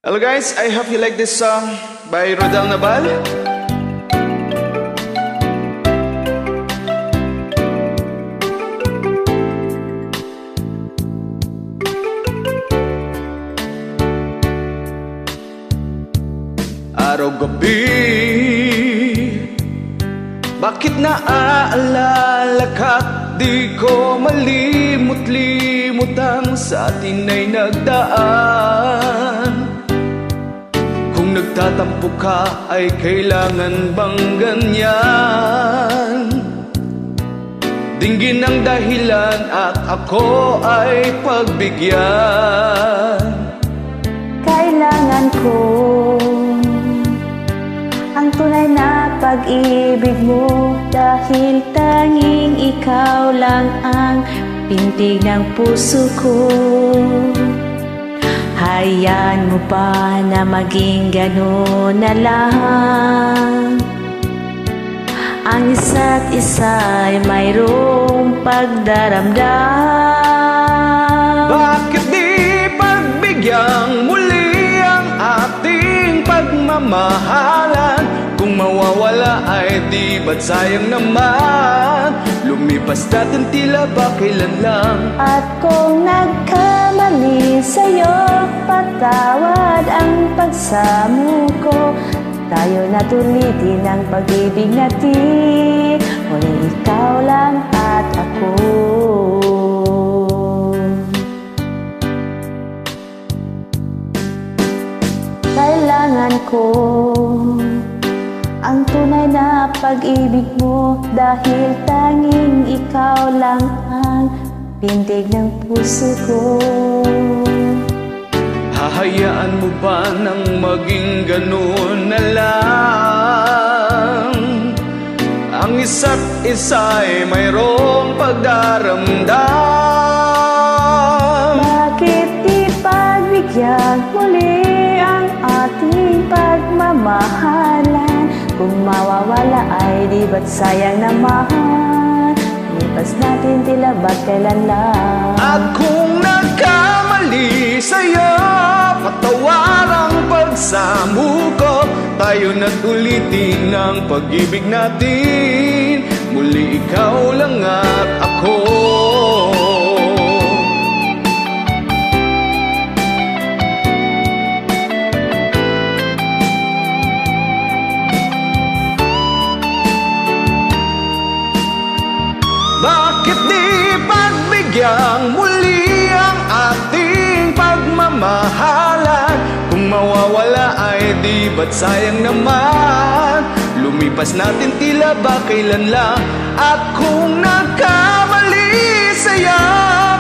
Hello guys, I hope you like this song by Rodel Nabal. Araw-gabi, bakit naaalala ka't di ko malimot-limot ang sa atin ay nagdaan? Kung nagtatampo ka ay kailangan bang ganyan? Dinggin ang dahilan at ako ay pagbigyan. Kailangan ko ang tunay na pag-ibig mo, dahil tanging ikaw lang ang pintig ng puso ko. Hayaan mo ba na maging gano'n na lang? Ang isa't isa'y mayroong pagdaramdam. Bakit di pagbigyang muli ang ating pagmamahalan? Kung mawawala ay di ba't sayang naman? Lumipas natin tila ba kailan lang? At kung nagkamali sa'yo, patawad ang pagsamo ko. Tayo na tulitin ang pag-ibig natin, ngunit ikaw lang at ako. Kailangan ko ang tunay na pag-ibig mo, dahil tanging ikaw lang ang pintig ng puso ko. Hahayaan mo ba nang maging gano'n na lang? Ang isa't isa'y mayroong pagdaramdam. Bakit di pagbigyan muli ang ating pagmamahalan? Kung mawawala ay di ba't sayang naman? Lipas natin tila ba't kailan lang? At kung nagkamali sa'yo, patawad ang pagsamo ko. Tayo na't ulitin ang pag-ibig natin, muli ikaw lang at ako. Bakit di pagbigyang muli ang ating pagmamahalan? Kung mawawala ay di ba't sayang naman? Lumipas natin tila ba kailan lang? At kung nagkamali sa'yo,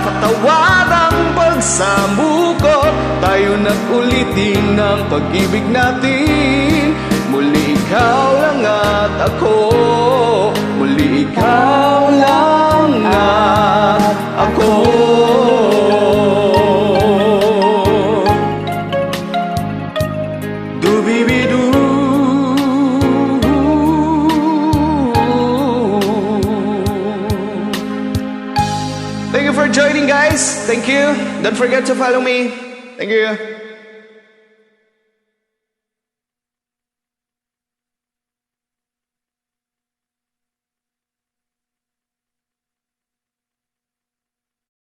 patawad ang pagsamo ko. Tayo na't ulitin ang pag-ibig natin, muli ikaw lang at ako. Muli ikaw lang at ako. Do-be-be-do. Thank you for joining, guys. Thank you. Don't forget to follow me. Thank you.